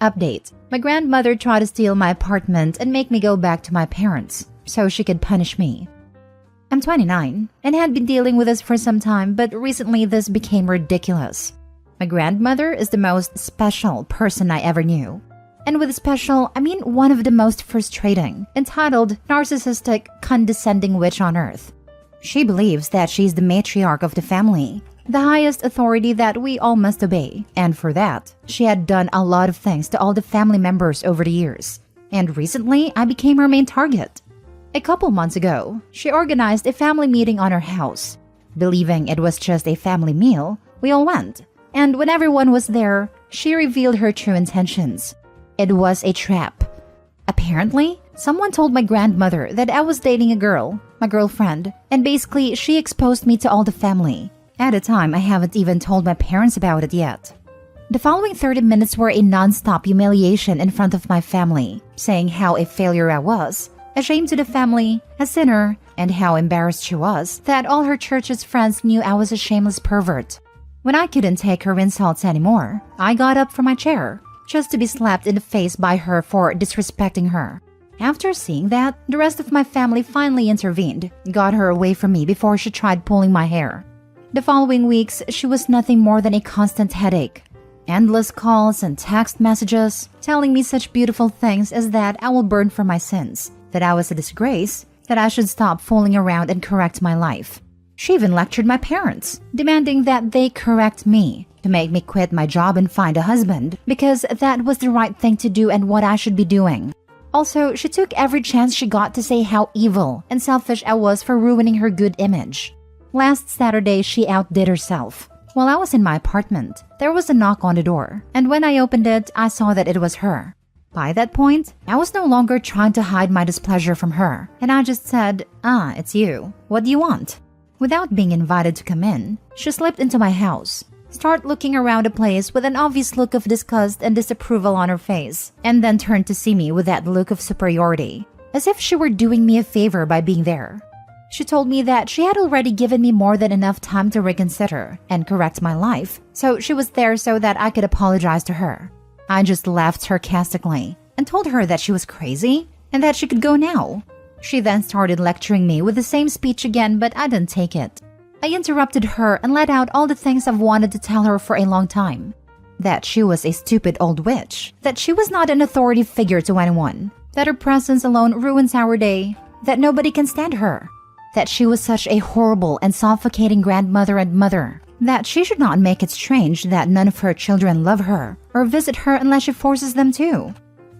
Update. My grandmother tried to steal my apartment and make me go back to my parents so she could punish me. I'm 29 and had been dealing with this for some time, but recently this became ridiculous. My grandmother is the most special person I ever knew. And with special, I mean one of the most frustrating, entitled, narcissistic, condescending witch on earth. She believes that she's the matriarch of the family, the highest authority that we all must obey, and for that, she had done a lot of things to all the family members over the years. And recently, I became her main target. A couple months ago, she organized a family meeting on her house. Believing it was just a family meal, we all went. And when everyone was there, she revealed her true intentions. It was a trap. Apparently, someone told my grandmother that I was dating a girl, my girlfriend, and basically she exposed me to all the family. At a time, I haven't even told my parents about it yet. The following 30 minutes were a non-stop humiliation in front of my family, saying how a failure I was, a shame to the family, a sinner, and how embarrassed she was that all her church's friends knew I was a shameless pervert. When I couldn't take her insults anymore, I got up from my chair, just to be slapped in the face by her for disrespecting her. After seeing that, the rest of my family finally intervened, got her away from me before she tried pulling my hair. The following weeks, she was nothing more than a constant headache. Endless calls and text messages telling me such beautiful things as that I will burn for my sins, that I was a disgrace, that I should stop fooling around and correct my life. She even lectured my parents, demanding that they correct me, to make me quit my job and find a husband, because that was the right thing to do and what I should be doing. Also, she took every chance she got to say how evil and selfish I was for ruining her good image. Last Saturday, she outdid herself. While I was in my apartment, there was a knock on the door, and when I opened it, I saw that it was her. By that point, I was no longer trying to hide my displeasure from her, and I just said, it's you. What do you want? Without being invited to come in, she slipped into my house, started looking around the place with an obvious look of disgust and disapproval on her face, and then turned to see me with that look of superiority, as if she were doing me a favor by being there. She told me that she had already given me more than enough time to reconsider and correct my life, so she was there so that I could apologize to her. I just laughed sarcastically and told her that she was crazy and that she could go now. She then started lecturing me with the same speech again, but I didn't take it. I interrupted her and let out all the things I've wanted to tell her for a long time. That she was a stupid old witch, that she was not an authority figure to anyone, that her presence alone ruins our day, that nobody can stand her, that she was such a horrible and suffocating grandmother and mother, that she should not make it strange that none of her children love her or visit her unless she forces them to.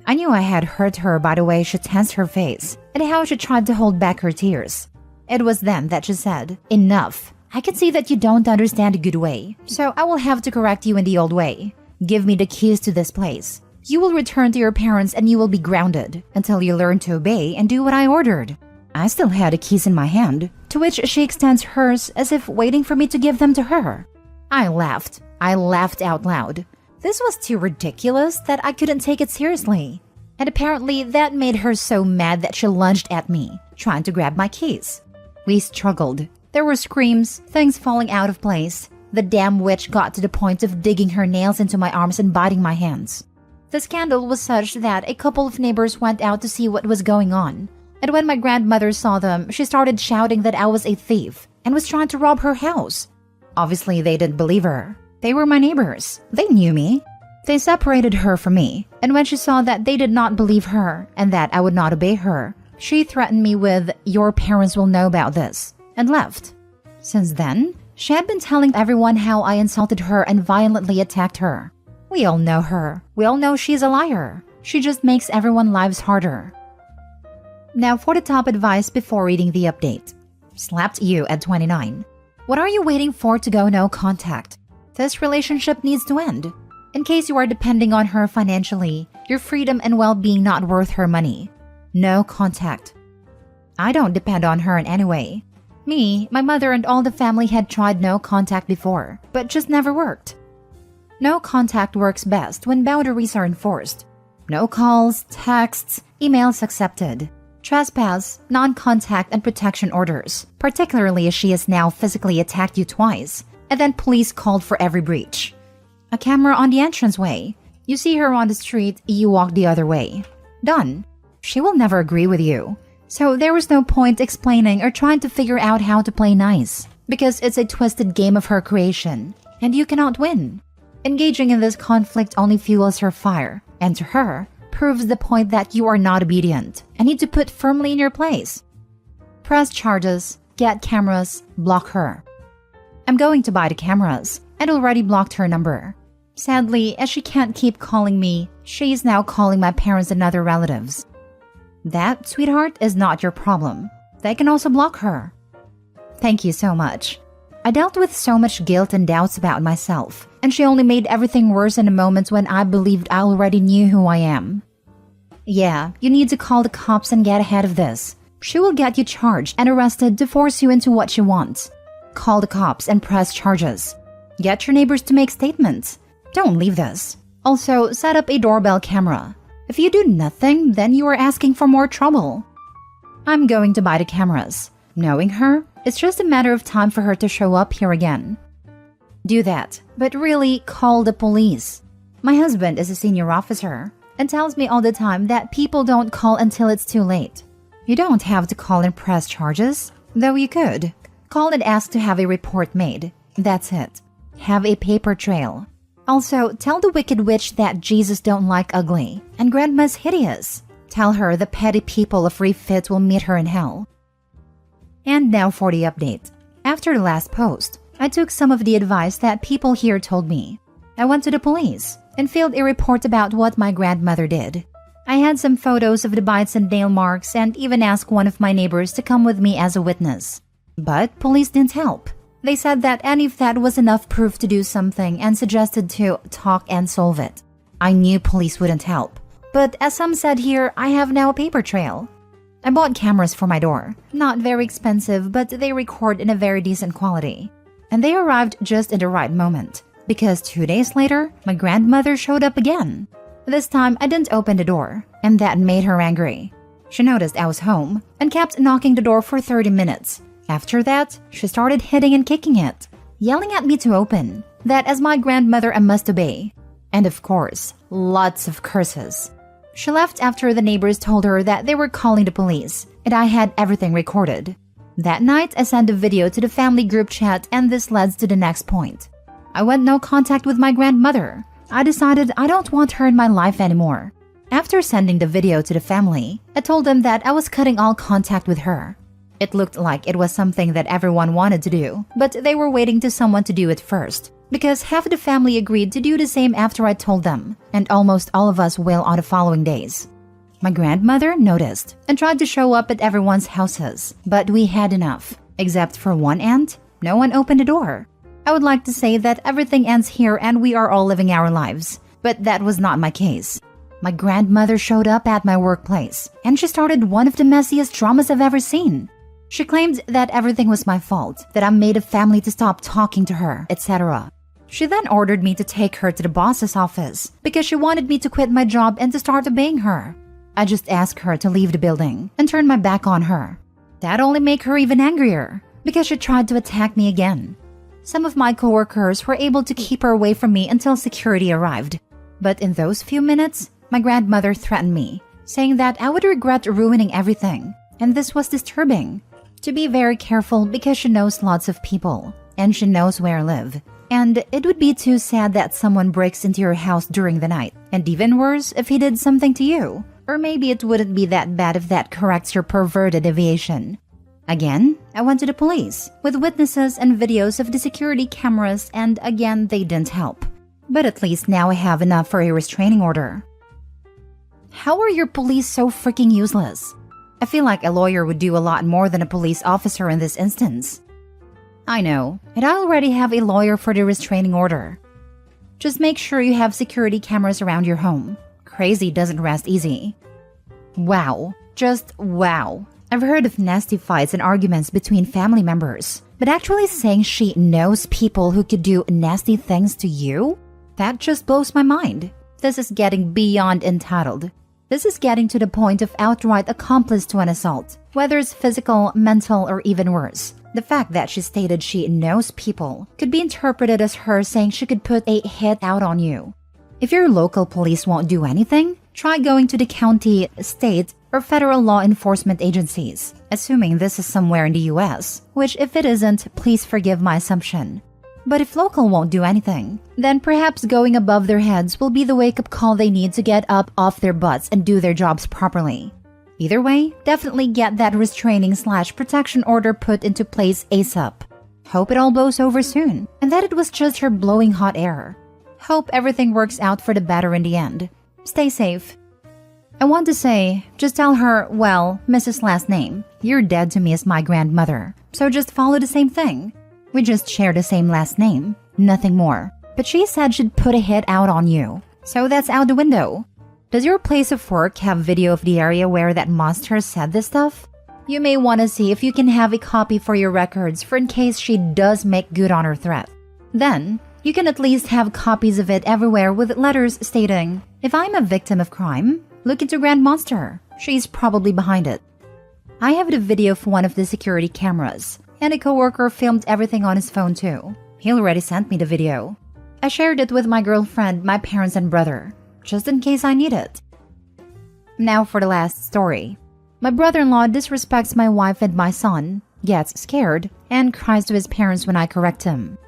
I knew I had hurt her by the way she tensed her face and how she tried to hold back her tears. It was then that she said, "Enough. I can see that you don't understand the good way, so I will have to correct you in the old way. Give me the keys to this place. You will return to your parents and you will be grounded until you learn to obey and do what I ordered." I still had the keys in my hand, to which she extends hers as if waiting for me to give them to her. I laughed. I laughed out loud. This was too ridiculous that I couldn't take it seriously. And apparently that made her so mad that she lunged at me, trying to grab my keys. We struggled. There were screams, things falling out of place. The damn witch got to the point of digging her nails into my arms and biting my hands. The scandal was such that a couple of neighbors went out to see what was going on. And when my grandmother saw them, she started shouting that I was a thief and was trying to rob her house. Obviously, they didn't believe her. They were my neighbors. They knew me. They separated her from me, and when she saw that they did not believe her and that I would not obey her, she threatened me with, "Your parents will know about this," and left. Since then, she had been telling everyone how I insulted her and violently attacked her. We all know her. We all know she's a liar. She just makes everyone's lives harder. Now for the top advice before reading the update. Slapped you at 29. What are you waiting for to go no contact? This relationship needs to end. In case you are depending on her financially, your freedom and well-being not worth her money. No contact. I don't depend on her in any way. Me, my mother, and all the family had tried no contact before, but just never worked. No contact works best when boundaries are enforced. No calls, texts, emails accepted. Trespass, non-contact, and protection orders, particularly as she has now physically attacked you twice, and then police called for every breach. A camera on the entranceway. You see her on the street, you walk the other way. Done. She will never agree with you. So there was no point explaining or trying to figure out how to play nice, because it's a twisted game of her creation, and you cannot win. Engaging in this conflict only fuels her fire, and to her, proves the point that you are not obedient and need to put firmly in your place. Press charges, get cameras, block her. I'm going to buy the cameras, and already blocked her number. Sadly, as she can't keep calling me, she is now calling my parents and other relatives. That, sweetheart, is not your problem. They can also block her. Thank you so much. I dealt with so much guilt and doubts about myself, and she only made everything worse in the moments when I believed I already knew who I am. Yeah, you need to call the cops and get ahead of this. She will get you charged and arrested to force you into what she wants. Call the cops and press charges. Get your neighbors to make statements. Don't leave this. Also, set up a doorbell camera. If you do nothing, then you are asking for more trouble. I'm going to buy the cameras. Knowing her, it's just a matter of time for her to show up here again. Do that, but really call the police. My husband is a senior officer and tells me all the time that people don't call until it's too late. You don't have to call and press charges, though you could. Call and ask to have a report made. That's it. Have a paper trail. Also, tell the wicked witch that Jesus don't like ugly and Grandma's hideous. Tell her the petty people of refit will meet her in hell. And now for the update. After the last post, I took some of the advice that people here told me. I went to the police and filed a report about what my grandmother did. I had some photos of the bites and nail marks and even asked one of my neighbors to come with me as a witness. But police didn't help. They said that any of that was enough proof to do something and suggested to talk and solve it. I knew police wouldn't help. But as some said here, I have now a paper trail. I bought cameras for my door. Not very expensive, but they record in a very decent quality. And they arrived just in the right moment, because 2 days later, my grandmother showed up again. This time, I didn't open the door, and that made her angry. She noticed I was home and kept knocking the door for 30 minutes. After that, she started hitting and kicking it, yelling at me to open, that as my grandmother I must obey. And of course, lots of curses. She left after the neighbors told her that they were calling the police, and I had everything recorded. That night, I sent a video to the family group chat, and this leads to the next point. I went no contact with my grandmother. I decided I don't want her in my life anymore. After sending the video to the family, I told them that I was cutting all contact with her. It looked like it was something that everyone wanted to do, but they were waiting to someone to do it first, because half of the family agreed to do the same after I told them, and almost all of us will on the following days. My grandmother noticed and tried to show up at everyone's houses, but we had enough. Except for one aunt, no one opened the door. I would like to say that everything ends here and we are all living our lives, but that was not my case. My grandmother showed up at my workplace, and she started one of the messiest dramas I've ever seen. She claimed that everything was my fault, that I made a family to stop talking to her, etc. She then ordered me to take her to the boss's office because she wanted me to quit my job and to start obeying her. I just asked her to leave the building and turn my back on her. That only made her even angrier because she tried to attack me again. Some of my coworkers were able to keep her away from me until security arrived. But in those few minutes, my grandmother threatened me, saying that I would regret ruining everything, and this was disturbing. To be very careful because she knows lots of people, and she knows where I live. And it would be too sad that someone breaks into your house during the night, and even worse if he did something to you. Or maybe it wouldn't be that bad if that corrects your perverted deviation. Again, I went to the police, with witnesses and videos of the security cameras, and again they didn't help. But at least now I have enough for a restraining order. How are your police so freaking useless? I feel like a lawyer would do a lot more than a police officer in this instance. I know, and I already have a lawyer for the restraining order. Just make sure you have security cameras around your home. Crazy doesn't rest easy. Wow, just wow. I've heard of nasty fights and arguments between family members, but actually saying she knows people who could do nasty things to you? That just blows my mind. This is getting beyond entitled. This is getting to the point of outright accomplice to an assault, whether it's physical, mental, or even worse. The fact that she stated she knows people could be interpreted as her saying she could put a hit out on you. If your local police won't do anything, try going to the county, state, or federal law enforcement agencies, assuming this is somewhere in the US, which if it isn't, please forgive my assumption. But if local won't do anything, then perhaps going above their heads will be the wake-up call they need to get up off their butts and do their jobs properly. Either way, definitely get that restraining/protection order put into place ASAP. Hope it all blows over soon, and that it was just her blowing hot air. Hope everything works out for the better in the end. Stay safe. I want to say, just tell her, well, Mrs. Last Name, you're dead to me as my grandmother, so just follow the same thing. We just share the same last name, nothing more. But she said she'd put a hit out on you, so that's out the window. Does your place of work have video of the area where that monster said this stuff? You may want to see if you can have a copy for your records for in case she does make good on her threat. Then, you can at least have copies of it everywhere with letters stating, if I'm a victim of crime, look into Grand Monster. She's probably behind it. I have the video of one of the security cameras, and a coworker filmed everything on his phone too. He already sent me the video. I shared it with my girlfriend, my parents, and brother, just in case I need it. Now for the last story. My brother-in-law disrespects my wife and my son, gets scared, and cries to his parents when I correct him.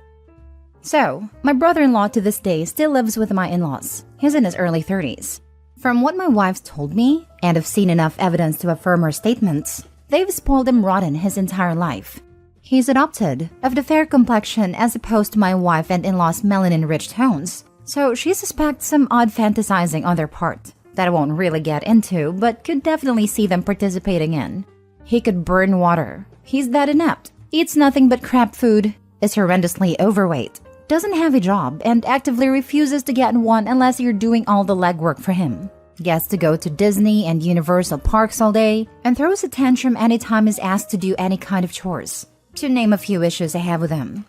So, my brother-in-law to this day still lives with my in-laws. He's in his early 30s. From what my wife's told me, and I've seen enough evidence to affirm her statements, they've spoiled him rotten his entire life. He's adopted, of the fair complexion as opposed to my wife and in-laws' melanin-rich tones, so she suspects some odd fantasizing on their part that I won't really get into, but could definitely see them participating in. He could burn water. He's that inept. Eats nothing but crap food, is horrendously overweight, doesn't have a job, and actively refuses to get one unless you're doing all the legwork for him. Gets to go to Disney and Universal parks all day, and throws a tantrum anytime he's asked to do any kind of chores, to name a few issues I have with him.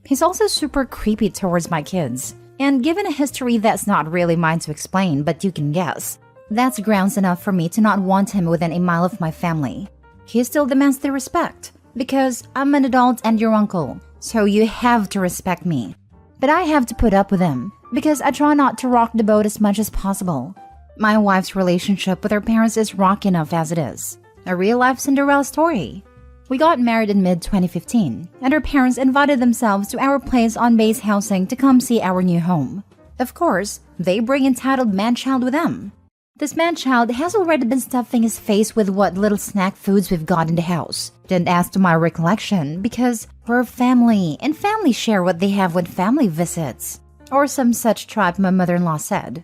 He's also super creepy towards my kids, and given a history that's not really mine to explain, but you can guess, that's grounds enough for me to not want him within a mile of my family. He still demands the respect, because I'm an adult and your uncle, so you have to respect me. But I have to put up with him, because I try not to rock the boat as much as possible. My wife's relationship with her parents is rocky enough as it is. A real-life Cinderella story. We got married in mid-2015, and her parents invited themselves to our place on base housing to come see our new home. Of course, they bring entitled man-child with them. This man-child has already been stuffing his face with what little snack foods we've got in the house. Didn't ask to my recollection because we're family, and family share what they have when family visits. Or some such tripe my mother-in-law said.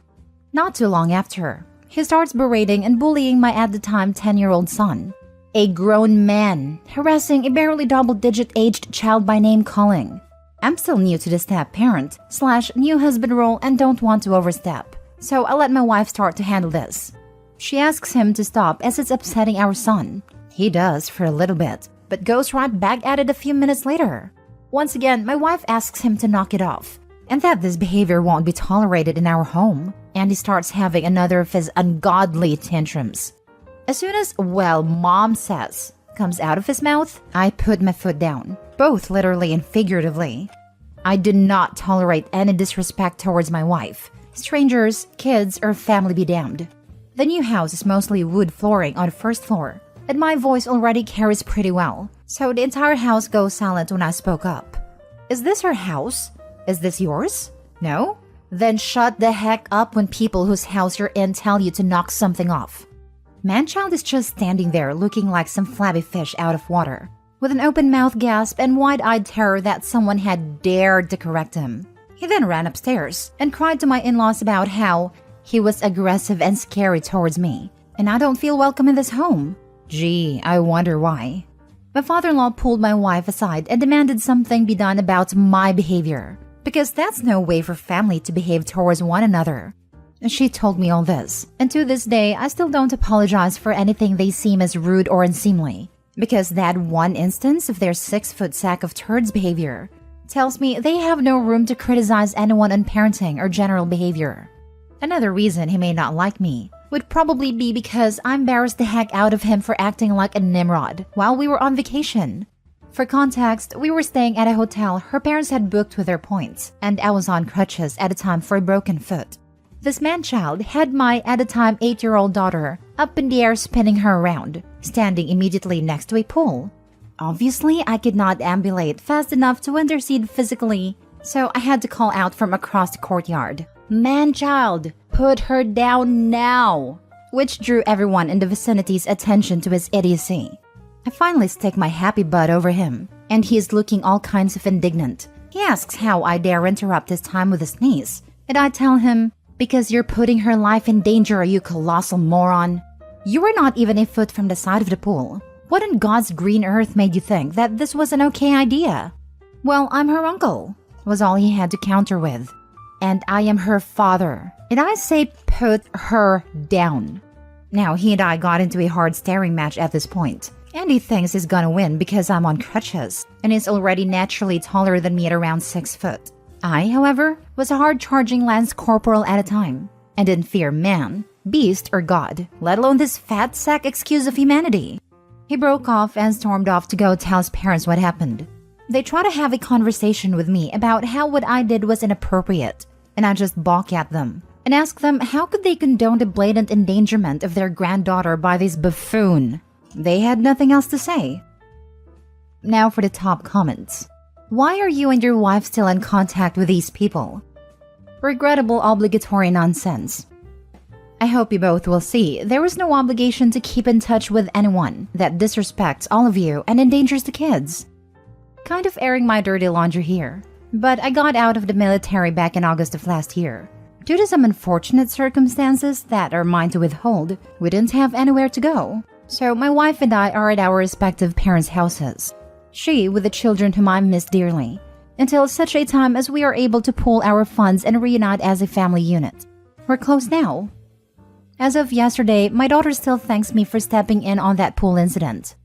Not too long after, he starts berating and bullying my at the time 10-year-old son. A grown man, harassing a barely double-digit aged child by name calling. I'm still new to the step-parent / new husband role and don't want to overstep, so I let my wife start to handle this. She asks him to stop as it's upsetting our son. He does for a little bit, but goes right back at it a few minutes later. Once again, my wife asks him to knock it off, and that this behavior won't be tolerated in our home, and he starts having another of his ungodly tantrums. As soon as, well, mom says, comes out of his mouth, I put my foot down, both literally and figuratively. I do not tolerate any disrespect towards my wife. Strangers, kids, or family be damned. The new house is mostly wood flooring on the first floor, and my voice already carries pretty well, so the entire house goes silent when I spoke up. Is this her house? Is this yours? No? Then shut the heck up when people whose house you're in tell you to knock something off. Manchild is just standing there looking like some flabby fish out of water, with an open mouth gasp and wide-eyed terror that someone had dared to correct him. He then ran upstairs and cried to my in-laws about how he was aggressive and scary towards me, and I don't feel welcome in this home. Gee, I wonder why. My father-in-law pulled my wife aside and demanded something be done about my behavior, because that's no way for family to behave towards one another. She told me all this, and to this day, I still don't apologize for anything they seem as rude or unseemly, because that one instance of their 6-foot sack of turds behavior tells me they have no room to criticize anyone on parenting or general behavior. Another reason he may not like me would probably be because I embarrassed the heck out of him for acting like a Nimrod while we were on vacation. For context, we were staying at a hotel her parents had booked with their points, and I was on crutches at a time for a broken foot. This man-child had my, at the time, 8-year-old daughter up in the air spinning her around, standing immediately next to a pool. Obviously, I could not ambulate fast enough to intercede physically, so I had to call out from across the courtyard, "Man-child, put her down now!" which drew everyone in the vicinity's attention to his idiocy. I finally stick my happy butt over him, and he is looking all kinds of indignant. He asks how I dare interrupt his time with his niece, and I tell him, "Because you're putting her life in danger, you colossal moron. You were not even a foot from the side of the pool. What on God's green earth made you think that this was an okay idea?" "Well, I'm her uncle," was all he had to counter with. "And I am her father. And I say put her down." Now, he and I got into a hard staring match at this point, and he thinks he's gonna win because I'm on crutches, and is already naturally taller than me at around 6 foot. I, however, was a hard-charging lance corporal at a time, and didn't fear man, beast, or God, let alone this fat sack excuse of humanity. He broke off and stormed off to go tell his parents what happened. They try to have a conversation with me about how what I did was inappropriate, and I just balk at them and ask them how could they condone the blatant endangerment of their granddaughter by this buffoon. They had nothing else to say. Now for the top comments. Why are you and your wife still in contact with these people? Regrettable obligatory nonsense. I hope you both will see there is no obligation to keep in touch with anyone that disrespects all of you and endangers the kids. Kind of airing my dirty laundry here, but I got out of the military back in August of last year. Due to some unfortunate circumstances that are mine to withhold, we didn't have anywhere to go. So my wife and I are at our respective parents' houses. She with the children whom I miss dearly, until such a time as we are able to pool our funds and reunite as a family unit. We're close now. As of yesterday, my daughter still thanks me for stepping in on that pool incident.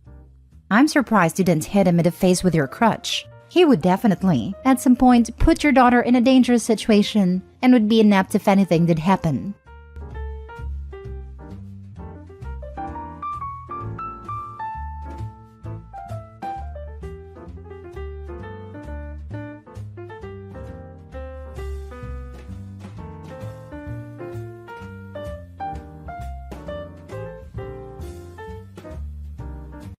I'm surprised you didn't hit him in the face with your crutch. He would definitely, at some point, put your daughter in a dangerous situation and would be inept if anything did happen.